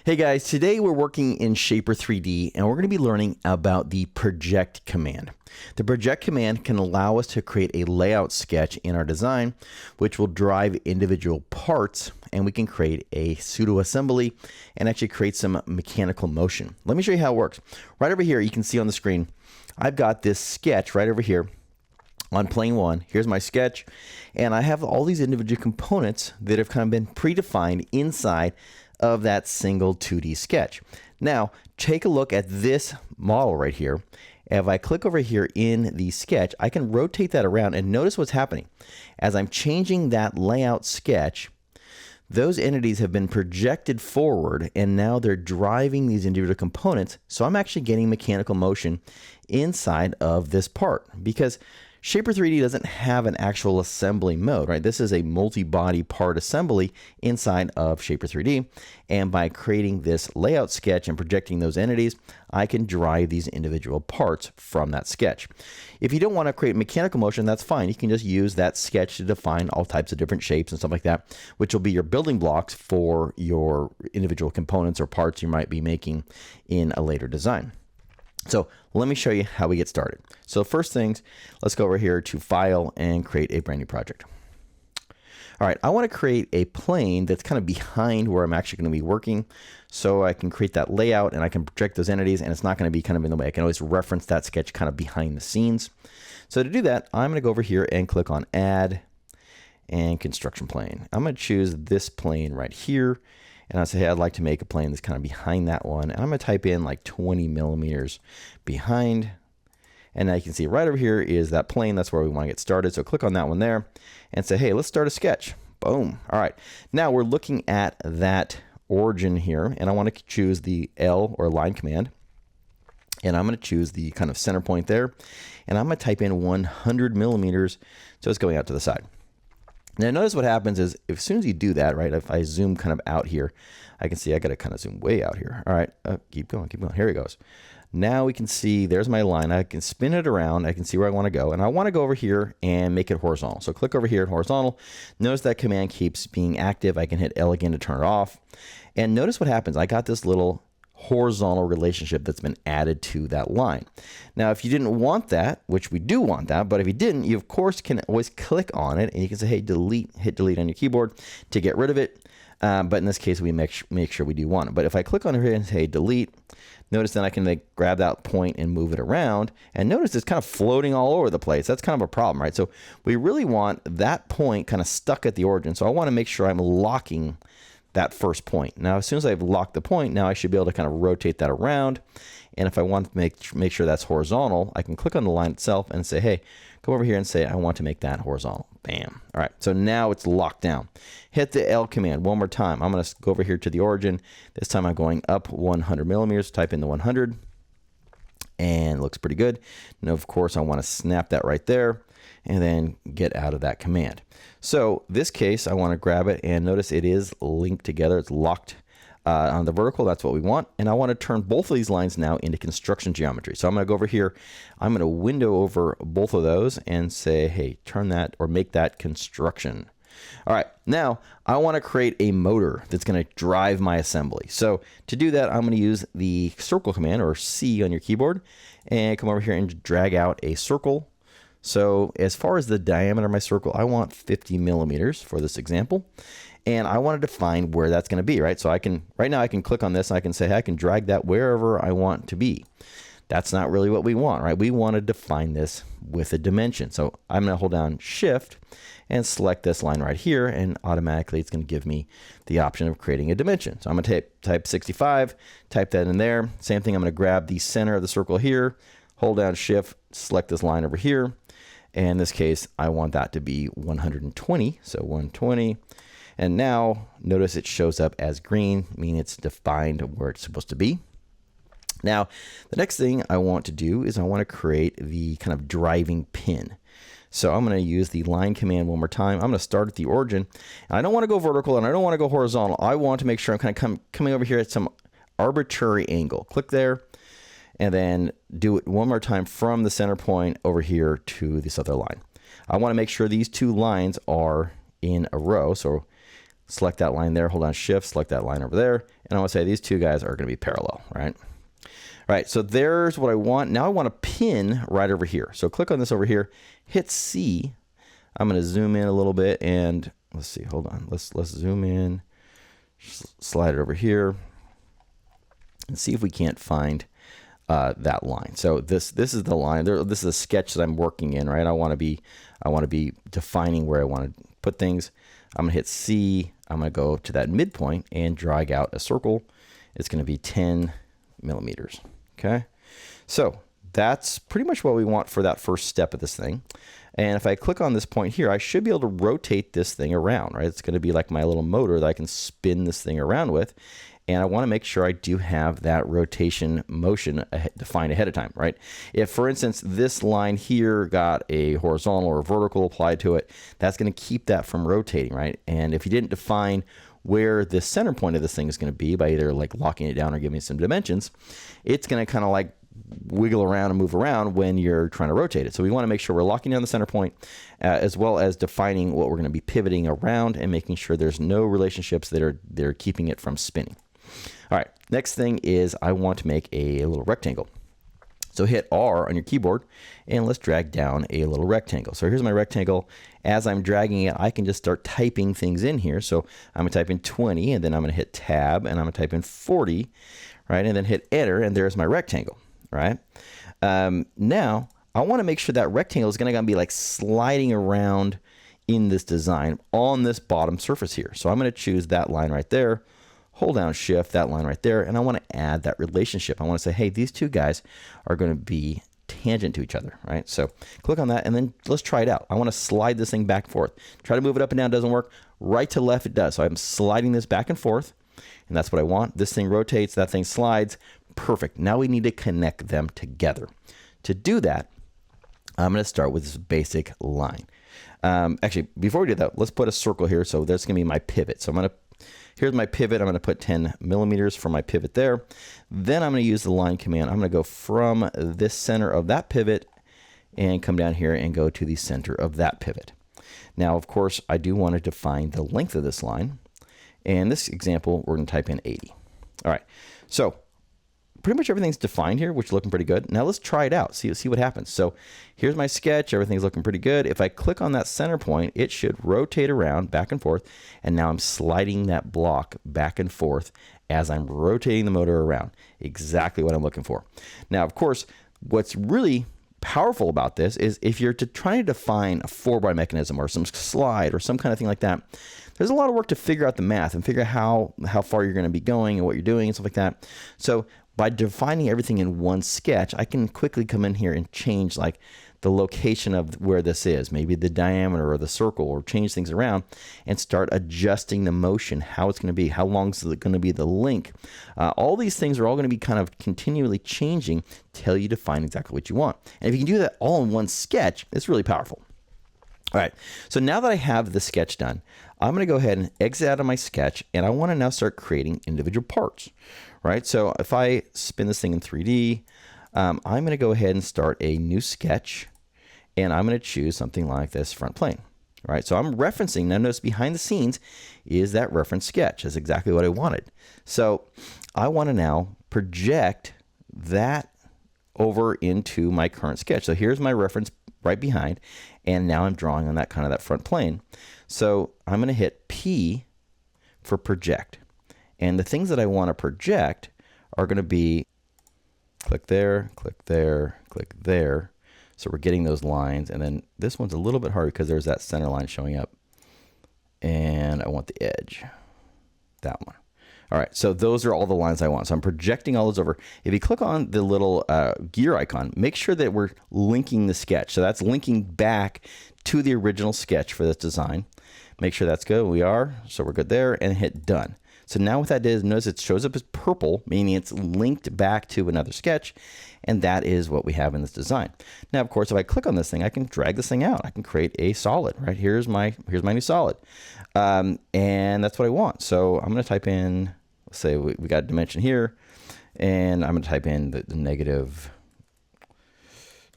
Hey guys, today we're working in Shaper 3D and we're going to be learning about the project command. The project command can allow us to create a layout sketch in our design, which will drive individual parts, and we can create a pseudo assembly and actually create some mechanical motion. Let me show you how it works. Right over here, you can see on the screen, I've got this sketch right over here on plane one. Here's my sketch, and I have all these individual components that have kind of been predefined inside of that single 2D sketch. Now, take a look at this model right here. If I click over here in the sketch, I can rotate that around and notice what's happening. As I'm changing that layout sketch, those entities have been projected forward and now they're driving these individual components. So I'm actually getting mechanical motion inside of this part because Shaper 3D doesn't have an actual assembly mode, right? This is a multi-body part assembly inside of Shaper 3D. And by creating this layout sketch and projecting those entities, I can drive these individual parts from that sketch. If you don't want to create mechanical motion, that's fine. You can just use that sketch to define all types of different shapes and stuff like that, which will be your building blocks for your individual components or parts you might be making in a later design. So let me show you how we get started. So first things, let's go over here to File and create a brand new project. All right, I want to create a plane that's kind of behind where I'm actually going to be working. So I can create that layout and I can project those entities and it's not going to be kind of in the way. I can always reference that sketch kind of behind the scenes. So to do that, I'm going to go over here and click on Add and Construction Plane. I'm going to choose this plane right here. And I'll say, hey, I'd like to make a plane that's kind of behind that one. And I'm going to type in like 20 millimeters behind. And now you can see right over here is that plane. That's where we want to get started. So click on that one there and say, hey, let's start a sketch. Boom. All right. Now we're looking at that origin here. And I want to choose the L or line command. And I'm going to choose the kind of center point there. And I'm going to type in 100 millimeters. So it's going out to the side. Now notice what happens is as soon as you do that, right, if I zoom kind of out here, I can see I got to kind of zoom way out here. All right, keep going, keep going. Here it goes. Now we can see there's my line. I can spin it around. I can see where I want to go. And I want to go over here and make it horizontal. So click over here at horizontal. Notice that command keeps being active. I can hit L again to turn it off. And notice what happens. I got this little horizontal relationship that's been added to that line. Now, if you didn't want that, which we do want that, but if you didn't, you of course can always click on it and you can say, hey, delete, hit delete on your keyboard to get rid of it. But in this case, we make sure we do want it. But if I click on it here and say delete, notice then I can grab that point and move it around. And notice it's kind of floating all over the place. That's kind of a problem, right? So we really want that point kind of stuck at the origin. So I want to make sure I'm locking that first point. Now, as soon as I've locked the point, now I should be able to kind of rotate that around. And if I want to make sure that's horizontal, I can click on the line itself and say, hey, come over here and say, I want to make that horizontal. Bam. All right. So now it's locked down. Hit the L command one more time. I'm going to go over here to the origin. This time I'm going up 100 millimeters, type in the 100 and it looks pretty good. Now, of course, I want to snap that right there and then get out of that command. So this case, I want to grab it and notice it is linked together. It's locked on the vertical. That's what we want. And I want to turn both of these lines now into construction geometry. So I'm going to go over here. I'm going to window over both of those and say, hey, turn that or make that construction. All right, now I want to create a motor that's going to drive my assembly. So to do that, I'm going to use the circle command or C on your keyboard and come over here and drag out a circle. So as far as the diameter of my circle, I want 50 millimeters for this example. And I want to define where that's going to be, right? So I can, right now I can click on this and I can say, hey, I can drag that wherever I want to be. That's not really what we want, right? We want to define this with a dimension. So I'm going to hold down Shift and select this line right here, and automatically it's going to give me the option of creating a dimension. So I'm going to type 65, type that in there. Same thing, I'm going to grab the center of the circle here, hold down Shift, select this line over here. And in this case, I want that to be 120, so 120. And now notice it shows up as green, meaning it's defined where it's supposed to be. Now, the next thing I want to do is I want to create the kind of driving pin. So I'm going to use the line command one more time. I'm going to start at the origin. And I don't want to go vertical and I don't want to go horizontal. I want to make sure I'm kind of coming over here at some arbitrary angle. Click there and then do it one more time from the center point over here to this other line. I want to make sure these two lines are in a row. So select that line there, hold down Shift, select that line over there, And I want to say these two guys are going to be parallel, right? All right, so there's what I want. Now I want a pin right over here. So click on this over here, hit C. I'm going to zoom in a little bit, and let's see, hold on. Let's zoom in, slide it over here, and see if we can't find that line. So this is the line. This is a sketch that I'm working in, right? I want to be defining where I want to put things. I'm going to hit C. I'm going to go to that midpoint and drag out a circle. It's going to be 10 millimeters. Okay, so that's pretty much what we want for that first step of this thing. And if I click on this point here, I should be able to rotate this thing around, right? It's going to be like my little motor that I can spin this thing around with. And I want to make sure I do have that rotation motion defined ahead of time, right? If, for instance, this line here got a horizontal or vertical applied to it, that's going to keep that from rotating, right? And if you didn't define where the center point of this thing is going to be by either like locking it down or giving it some dimensions, it's going to kind of like wiggle around and move around when you're trying to rotate it. So we want to make sure we're locking down the center point as well as defining what we're going to be pivoting around and making sure there's no relationships that are keeping it from spinning. All right, next thing is I want to make a little rectangle. So hit R on your keyboard and let's drag down a little rectangle. So here's my rectangle. As I'm dragging it, I can just start typing things in here. So I'm gonna type in 20 and then I'm gonna hit tab and I'm gonna type in 40, right? And then hit enter and there's my rectangle, right? Now I wanna make sure that rectangle is gonna be like sliding around in this design on this bottom surface here. So I'm gonna choose that line right there, hold down shift, that line right there, and I want to add that relationship. I want to say, hey, these two guys are going to be tangent to each other, right? So click on that and then let's try it out. I want to slide this thing back and forth. Try to move it up and down, doesn't work. Right to left, it does. So I'm sliding this back and forth, and that's what I want. This thing rotates, that thing slides. Perfect. Now we need to connect them together. To do that, I'm going to start with this basic line. Actually, before we do that, let's put a circle here. So there's going to be my pivot. So here's my pivot. I'm going to put 10 millimeters for my pivot there. Then I'm going to use the line command. I'm going to go from this center of that pivot and come down here and go to the center of that pivot. Now, of course, I do want to define the length of this line. And this example, we're going to type in 80. All right. So pretty much everything's defined here, which is looking pretty good. Now let's try it out, see what happens. So here's my sketch, everything's looking pretty good. If I click on that center point, it should rotate around back and forth, and now I'm sliding that block back and forth as I'm rotating the motor around. Exactly what I'm looking for. Now, of course, what's really powerful about this is if you're trying to define a 4-bar mechanism or some slide or some kind of thing like that, there's a lot of work to figure out the math and figure out how far you're going to be going and what you're doing and stuff like that. So by defining everything in one sketch, I can quickly come in here and change like the location of where this is, maybe the diameter or the circle, or change things around and start adjusting the motion, how it's going to be, how long is it going to be, the link. All these things are all going to be kind of continually changing till you define exactly what you want. And if you can do that all in one sketch, it's really powerful. All right, so now that I have the sketch done, I'm going to go ahead and exit out of my sketch, and I want to now start creating individual parts, right? So if I spin this thing in 3D, I'm going to go ahead and start a new sketch, and I'm going to choose something like this front plane, right? So I'm referencing, now notice behind the scenes is that reference sketch. That's exactly what I wanted. So I want to now project that over into my current sketch. So here's my reference right behind, and now I'm drawing on that kind of that front plane. So I'm going to hit P for project. And the things that I want to project are going to be click there, click there, click there. So we're getting those lines. And then this one's a little bit harder because there's that center line showing up. And I want the edge, that one. All right, so those are all the lines I want. So I'm projecting all those over. If you click on the little gear icon, make sure that we're linking the sketch. So that's linking back to the original sketch for this design. Make sure that's good. We are. So we're good there, and hit done. So now what that is, notice it shows up as purple, meaning it's linked back to another sketch, and that is what we have in this design. Now, of course, if I click on this thing, I can drag this thing out. I can create a solid, right? Here's my new solid. And that's what I want. So I'm going to type in, let's say we got a dimension here, and I'm going to type in the negative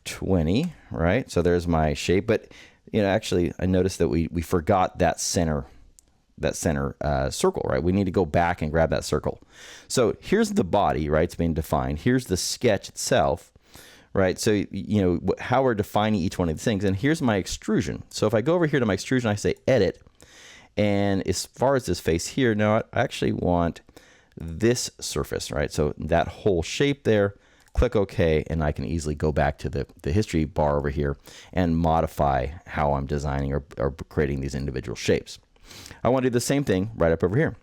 20, right? So there's my shape. But, you know, actually, I noticed that we forgot that center center circle, right? We need to go back and grab that circle. So here's the body, right? It's been defined. Here's the sketch itself, right? So, you know, how we're defining each one of these things. And here's my extrusion. So if I go over here to my extrusion, I say edit. And as far as this face here, now I actually want this surface, right? So that whole shape there, click OK, and I can easily go back to the history bar over here and modify how I'm designing or creating these individual shapes. I want to do the same thing right up over here,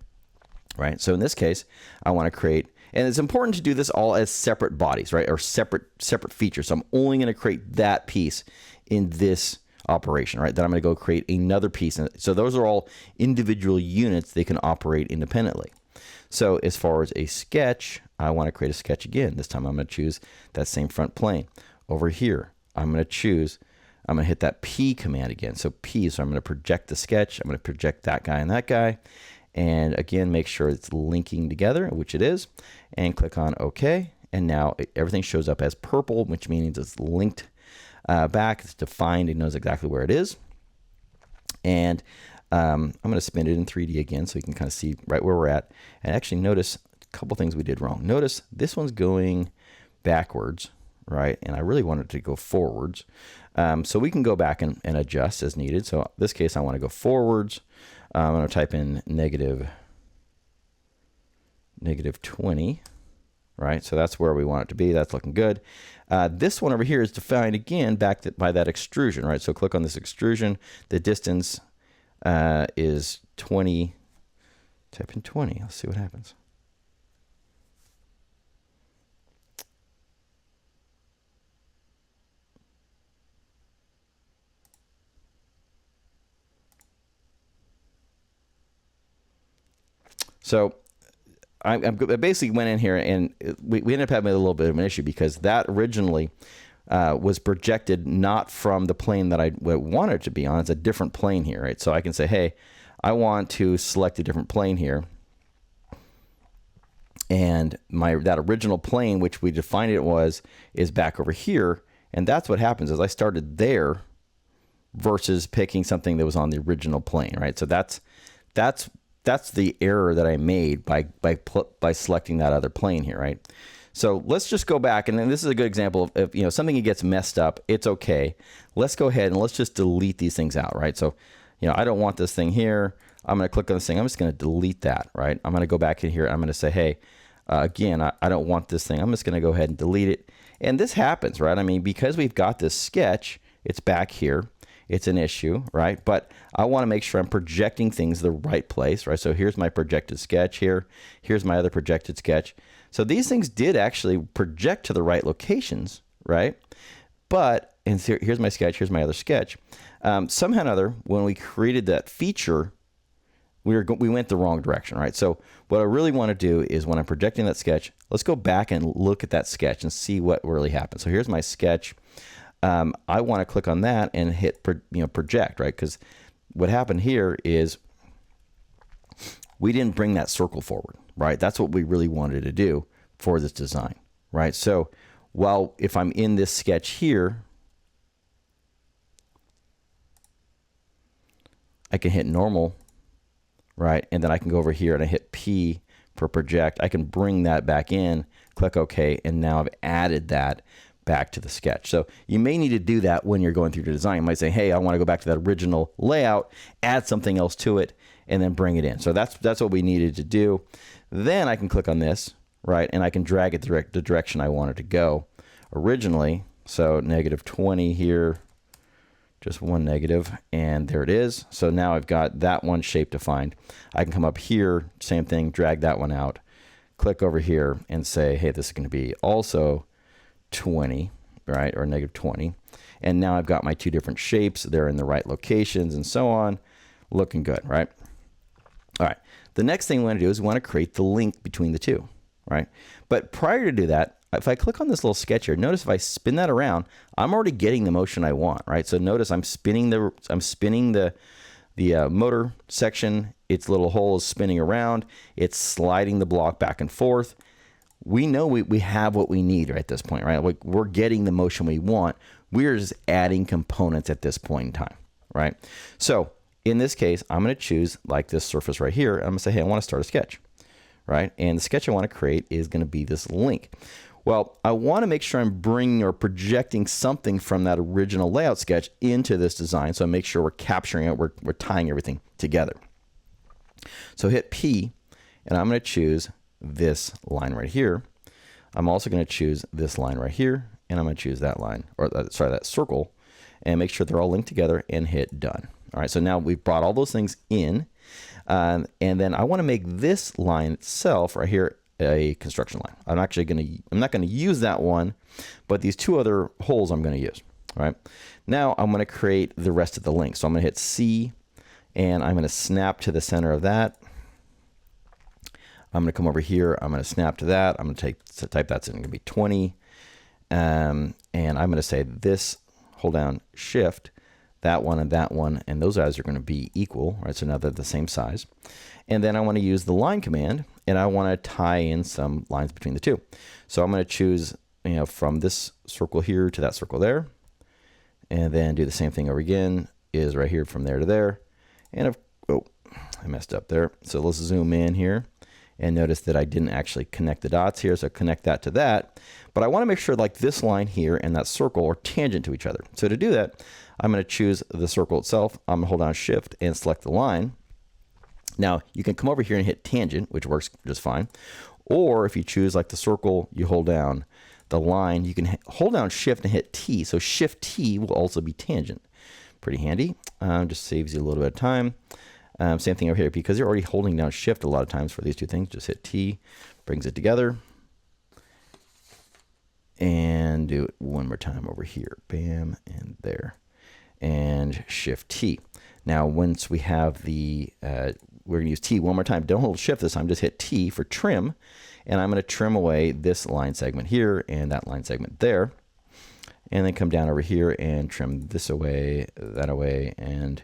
right? So in this case, I want to create, and it's important to do this all as separate bodies, right? Or separate features. So I'm only going to create that piece in this operation, right? Then I'm going to go create another piece. So those are all individual units. They can operate independently. So as far as a sketch, I want to create a sketch again. This time I'm going to choose that same front plane. Over here, I'm going to hit that P command again. So P, so I'm going to project the sketch. I'm going to project that guy and that guy. And again, make sure it's linking together, which it is, and click on OK. And now everything shows up as purple, which means it's linked back. It's defined. It knows exactly where it is. And I'm going to spin it in 3D again so you can kind of see right where we're at. And actually notice a couple things we did wrong. Notice this one's going backwards, right? And I really wanted it to go forwards. So we can go back and adjust as needed. So in this case, I want to go forwards. I'm going to type in negative 20, right? So that's where we want it to be. That's looking good. This one over here is defined again back by that extrusion, right? So click on this extrusion. The distance is 20. Type in 20. Let's see what happens. So I basically went in here and we ended up having a little bit of an issue because that originally was projected not from the plane that I wanted it to be on. It's a different plane here, right? So I can say, hey, I want to select a different plane here. And that original plane, which we defined it was, is back over here. And that's what happens is I started there versus picking something that was on the original plane, right? So that's the error that I made by selecting that other plane here, right? So let's just go back, and then this is a good example of you know, something that gets messed up. It's okay. Let's go ahead and let's just delete these things out, right? So, you know, I don't want this thing here. I'm going to click on this thing. I'm just going to delete that, right? I'm going to go back in here. I'm going to say, hey, again, I don't want this thing. I'm just going to go ahead and delete it. And this happens, right? I mean, because we've got this sketch, it's back here. It's an issue, right? But I want to make sure I'm projecting things the right place, right? So here's my projected sketch here. Here's my other projected sketch. So these things did actually project to the right locations, right? But, and here's my sketch, here's my other sketch. Somehow or another, when we created that feature, we went the wrong direction, right? So what I really want to do is when I'm projecting that sketch, let's go back and look at that sketch and see what really happened. So here's my sketch. I want to click on that and hit project, right? Because what happened here is we didn't bring that circle forward, right? That's what we really wanted to do for this design, right? So while if I'm in this sketch here, I can hit normal, right? And then I can go over here and I hit P for project. I can bring that back in, click OK, and now I've added that back to the sketch. So you may need to do that when you're going through the design. You might say, hey, I want to go back to that original layout, add something else to it, and then bring it in. So that's what we needed to do. Then I can click on this, right? And I can drag it the direction I want it to go originally. So negative 20 here, just one negative, and there it is. So now I've got that one shape defined. I can come up here, same thing, drag that one out, click over here and say, hey, this is going to be also 20, right, or negative 20. And now I've got my two different shapes. They're in the right locations and so on. Looking good, right? All right. The next thing we want to do is we want to create the link between the two, right? But prior to do that, if I click on this little sketch here, notice if I spin that around, I'm already getting the motion I want, right? So notice I'm spinning the motor section. Its little hole is spinning around. It's sliding the block back and forth. We know we have what we need right at this point, right? Like we're getting the motion we want. We're just adding components at this point in time, right? So in this case, I'm going to choose like this surface right here. I'm going to say, hey, I want to start a sketch, right? And the sketch I want to create is going to be this link. Well, I want to make sure I'm bringing or projecting something from that original layout sketch into this design. So I make sure we're capturing it, we're tying everything together. So hit P, and I'm going to choose this line right here. I'm also going to choose this line right here, and I'm going to choose that line, or sorry, that circle, and make sure they're all linked together and hit done. All right, so now we've brought all those things in, and then I want to make this line itself right here a construction line. I'm not going to use that one, but these two other holes I'm going to use. All right, now I'm going to create the rest of the link. So I'm going to hit C, and I'm going to snap to the center of that. I'm going to come over here. I'm going to snap to that. I'm going to type that's going to be 20, and I'm going to say this. Hold down Shift, that one, and those guys are going to be equal, right? So now they're the same size. And then I want to use the line command, and I want to tie in some lines between the two. So I'm going to choose, from this circle here to that circle there, and then do the same thing over again, is right here from there to there. And oh, I messed up there. So let's zoom in here and notice that I didn't actually connect the dots here. So connect that to that. But I want to make sure like this line here and that circle are tangent to each other. So to do that, I'm going to choose the circle itself. I'm going to hold down Shift and select the line. Now you can come over here and hit tangent, which works just fine. Or if you choose like the circle, you hold down the line, you can hold down Shift and hit T. So Shift T will also be tangent. Pretty handy. Just saves you a little bit of time. Same thing over here, because you're already holding down Shift a lot of times for these two things. Just hit T, brings it together. And do it one more time over here. Bam, and there. And Shift T. Now, once we have the, we're going to use T one more time. Don't hold Shift this time, just hit T for trim. And I'm going to trim away this line segment here and that line segment there. And then come down over here and trim this away, that away, and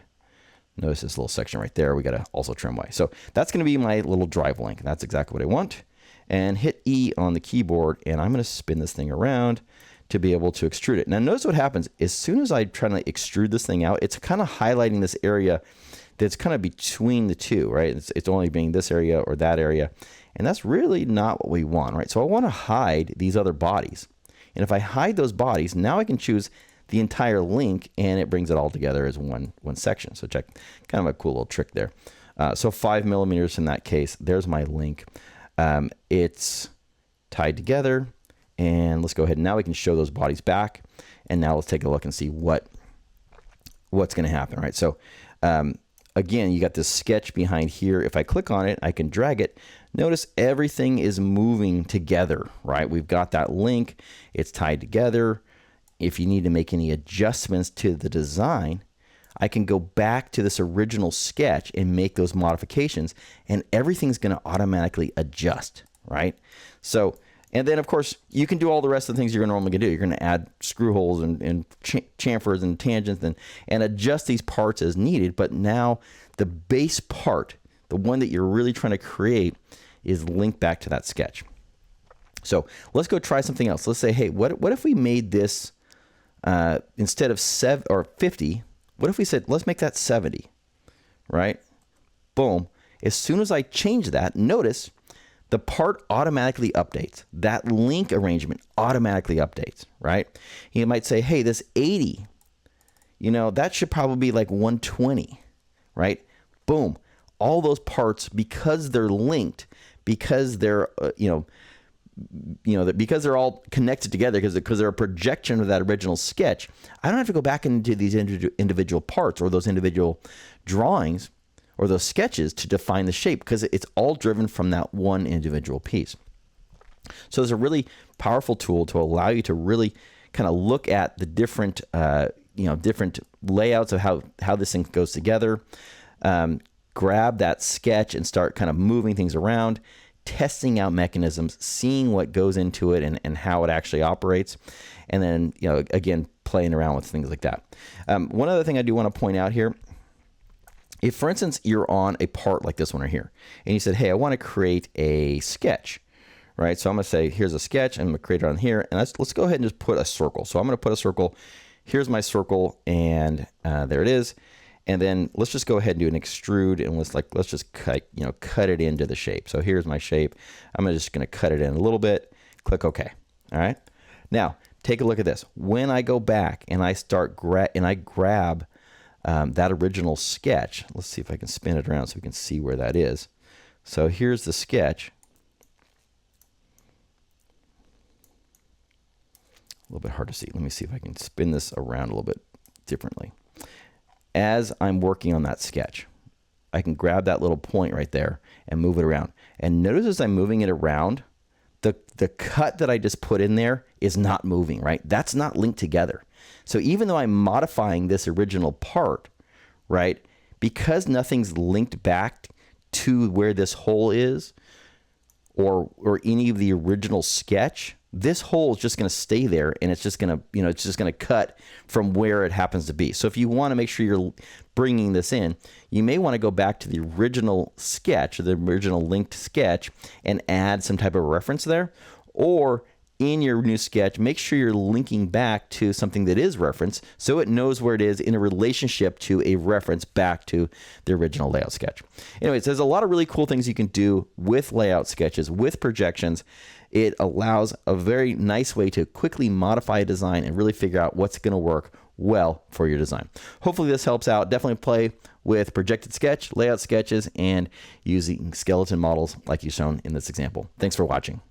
notice this little section right there, we got to also trim away. So that's going to be my little drive link. That's exactly what I want. And hit E on the keyboard, and I'm going to spin this thing around to be able to extrude it. Now notice what happens. As soon as I try to extrude this thing out, it's kind of highlighting this area that's kind of between the two, right? It's only being this area or that area. And that's really not what we want, right? So I want to hide these other bodies. And if I hide those bodies, now I can choose the entire link, and it brings it all together as one section. So check, kind of a cool little trick there. So 5 millimeters in that case. There's my link. It's tied together, and let's go ahead. Now we can show those bodies back, and now let's take a look and see what's going to happen, right? So again, you got this sketch behind here. If I click on it, I can drag it. Notice everything is moving together, right? We've got that link. It's tied together. If you need to make any adjustments to the design, I can go back to this original sketch and make those modifications, and everything's going to automatically adjust, right? So, and then of course, you can do all the rest of the things you're normally going to do. You're going to add screw holes and chamfers and tangents and adjust these parts as needed. But now the base part, the one that you're really trying to create, is linked back to that sketch. So let's go try something else. Let's say, hey, what if we made this instead of 50, what if we said, let's make that 70, right? Boom. As soon as I change that, notice the part automatically updates. That link arrangement automatically updates, right? You might say, hey, this 80, that should probably be like 120, right? Boom. All those parts, because they're linked, because they're, because they're all connected together, because they're a projection of that original sketch, I don't have to go back into these individual parts or those individual drawings or those sketches to define the shape, because it's all driven from that one individual piece. So there's a really powerful tool to allow you to really kind of look at the different, different layouts of how this thing goes together. Grab that sketch and start kind of moving things around, testing out mechanisms, seeing what goes into it and how it actually operates. And then, again, playing around with things like that. One other thing I do want to point out here, if, for instance, you're on a part like this one right here, and you said, hey, I want to create a sketch, right? So I'm going to say, here's a sketch, and I'm going to create it on here, and let's go ahead and just put a circle. So I'm going to put a circle. Here's my circle, and there it is. And then let's just go ahead and do an extrude, and let's just cut it into the shape. So here's my shape. I'm just going to cut it in a little bit. Click OK. All right. Now take a look at this. When I go back and I start grab that original sketch. Let's see if I can spin it around so we can see where that is. So here's the sketch. A little bit hard to see. Let me see if I can spin this around a little bit differently. As I'm working on that sketch, I can grab that little point right there and move it around. And notice as I'm moving it around, the cut that I just put in there is not moving, right? That's not linked together. So even though I'm modifying this original part, right, because nothing's linked back to where this hole is or any of the original sketch, this hole is just going to stay there, and it's just going to, it's just going to cut from where it happens to be. So if you want to make sure you're bringing this in, you may want to go back to the original sketch, or the original linked sketch, and add some type of reference there. Or in your new sketch, make sure you're linking back to something that is referenced, so it knows where it is in a relationship to a reference back to the original layout sketch. Anyways, there's a lot of really cool things you can do with layout sketches, with projections. It allows a very nice way to quickly modify a design and really figure out what's going to work well for your design. Hopefully this helps out. Definitely play with projected sketch, layout sketches, and using skeleton models like you've shown in this example. Thanks for watching.